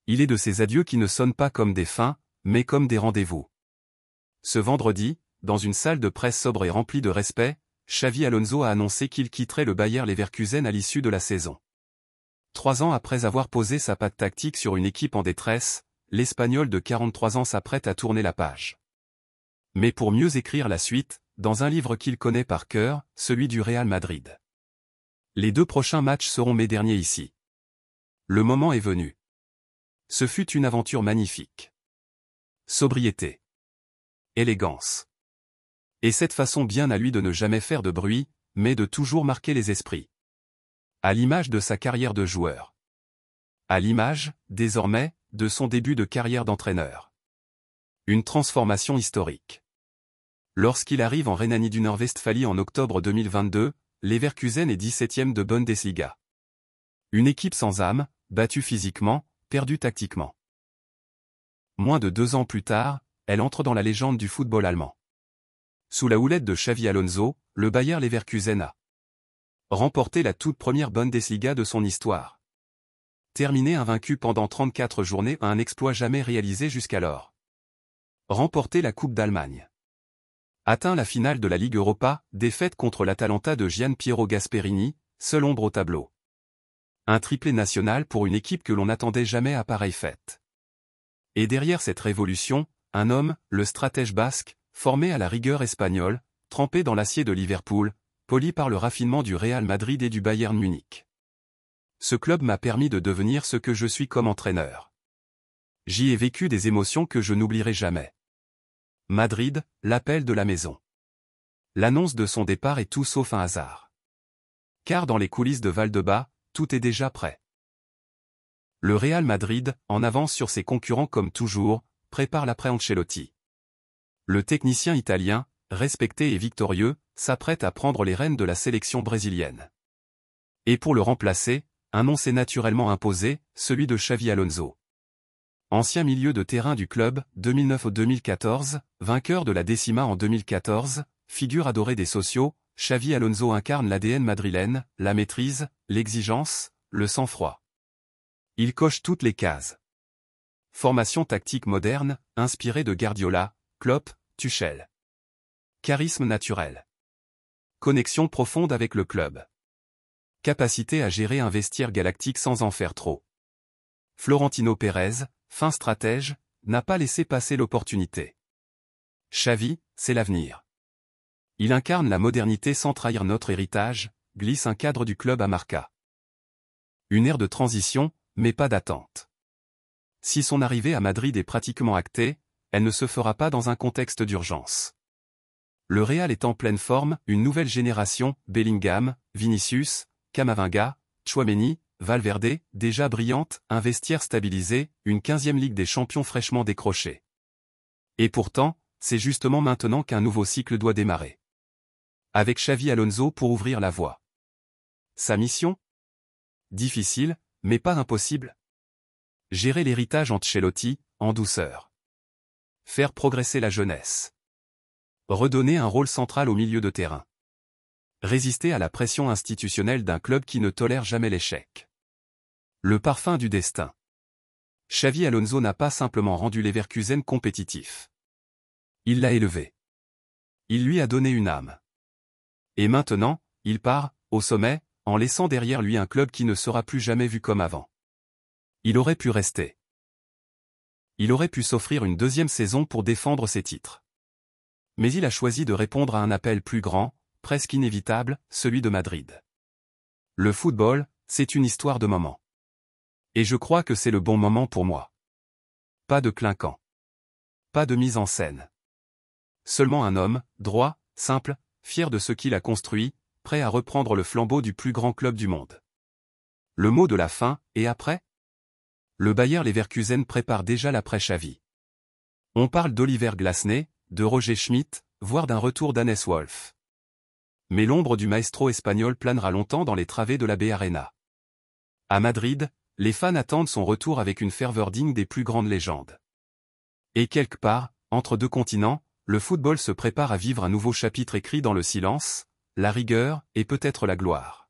Il est de ces adieux qui ne sonnent pas comme des fins, mais comme des rendez-vous. Ce vendredi, dans une salle de presse sobre et remplie de respect, Xavi Alonso a annoncé qu'il quitterait le Bayer Leverkusen à l'issue de la saison. 3 ans après avoir posé sa patte tactique sur une équipe en détresse, l'Espagnol de 43 ans s'apprête à tourner la page. Mais pour mieux écrire la suite, dans un livre qu'il connaît par cœur, celui du Real Madrid. Les 2 prochains matchs seront mes derniers ici. Le moment est venu. Ce fut une aventure magnifique. Sobriété. Élégance. Et cette façon bien à lui de ne jamais faire de bruit, mais de toujours marquer les esprits. À l'image de sa carrière de joueur. À l'image, désormais, de son début de carrière d'entraîneur. Une transformation historique. Lorsqu'il arrive en Rhénanie-du-Nord-Westphalie en octobre 2022, Leverkusen est 17e de Bundesliga. Une équipe sans âme, battue physiquement, perdue tactiquement. Moins de 2 ans plus tard, elle entre dans la légende du football allemand. Sous la houlette de Xavi Alonso, le Bayer Leverkusen a remporté la toute première Bundesliga de son histoire. Terminé invaincu pendant 34 journées, un exploit jamais réalisé jusqu'alors. Remporté la Coupe d'Allemagne. Atteint la finale de la Ligue Europa, défaite contre l'Atalanta de Gian Piero Gasperini, seule ombre au tableau. Un triplé national pour une équipe que l'on n'attendait jamais à pareille fête. Et derrière cette révolution, un homme, le stratège basque, formé à la rigueur espagnole, trempé dans l'acier de Liverpool, poli par le raffinement du Real Madrid et du Bayern Munich. Ce club m'a permis de devenir ce que je suis comme entraîneur. J'y ai vécu des émotions que je n'oublierai jamais. Madrid, l'appel de la maison. L'annonce de son départ est tout sauf un hasard. Car dans les coulisses de Valdebebas, tout est déjà prêt. Le Real Madrid, en avance sur ses concurrents comme toujours, prépare l'après Ancelotti. Le technicien italien, respecté et victorieux, s'apprête à prendre les rênes de la sélection brésilienne. Et pour le remplacer, un nom s'est naturellement imposé, celui de Xavi Alonso. Ancien milieu de terrain du club, 2009 au 2014, vainqueur de la Décima en 2014, figure adorée des sociaux, Xavi Alonso incarne l'ADN madrilène, la maîtrise, l'exigence, le sang-froid. Il coche toutes les cases. Formation tactique moderne, inspirée de Guardiola, Klopp, Tuchel. Charisme naturel. Connexion profonde avec le club. Capacité à gérer un vestiaire galactique sans en faire trop. Florentino Pérez, fin stratège, n'a pas laissé passer l'opportunité. Xavi, c'est l'avenir. Il incarne la modernité sans trahir notre héritage, glisse un cadre du club à Marca. Une ère de transition, mais pas d'attente. Si son arrivée à Madrid est pratiquement actée, elle ne se fera pas dans un contexte d'urgence. Le Real est en pleine forme, une nouvelle génération, Bellingham, Vinicius, Camavinga, Tchouaméni, Valverde, déjà brillante, un vestiaire stabilisé, une 15e Ligue des Champions fraîchement décrochée. Et pourtant, c'est justement maintenant qu'un nouveau cycle doit démarrer. Avec Xavi Alonso pour ouvrir la voie. Sa mission ? Difficile, mais pas impossible. Gérer l'héritage Ancelotti, en douceur. Faire progresser la jeunesse. Redonner un rôle central au milieu de terrain. Résister à la pression institutionnelle d'un club qui ne tolère jamais l'échec. Le parfum du destin. Xavi Alonso n'a pas simplement rendu Leverkusen compétitif. Il l'a élevé. Il lui a donné une âme. Et maintenant, il part, au sommet, en laissant derrière lui un club qui ne sera plus jamais vu comme avant. Il aurait pu rester. Il aurait pu s'offrir une 2e saison pour défendre ses titres. Mais il a choisi de répondre à un appel plus grand, presque inévitable, celui de Madrid. Le football, c'est une histoire de moments. Et je crois que c'est le bon moment pour moi. Pas de clinquant. Pas de mise en scène. Seulement un homme, droit, simple, fier de ce qu'il a construit, prêt à reprendre le flambeau du plus grand club du monde. Le mot de la fin, et après ? Le Bayer Leverkusen prépare déjà l'après-Xavi. On parle d'Oliver Glasner, de Roger Schmidt, voire d'un retour d'Hannes Wolff. Mais l'ombre du maestro espagnol planera longtemps dans les travées de la B Arena. À Madrid, les fans attendent son retour avec une ferveur digne des plus grandes légendes. Et quelque part, entre 2 continents, le football se prépare à vivre un nouveau chapitre écrit dans le silence, la rigueur et peut-être la gloire.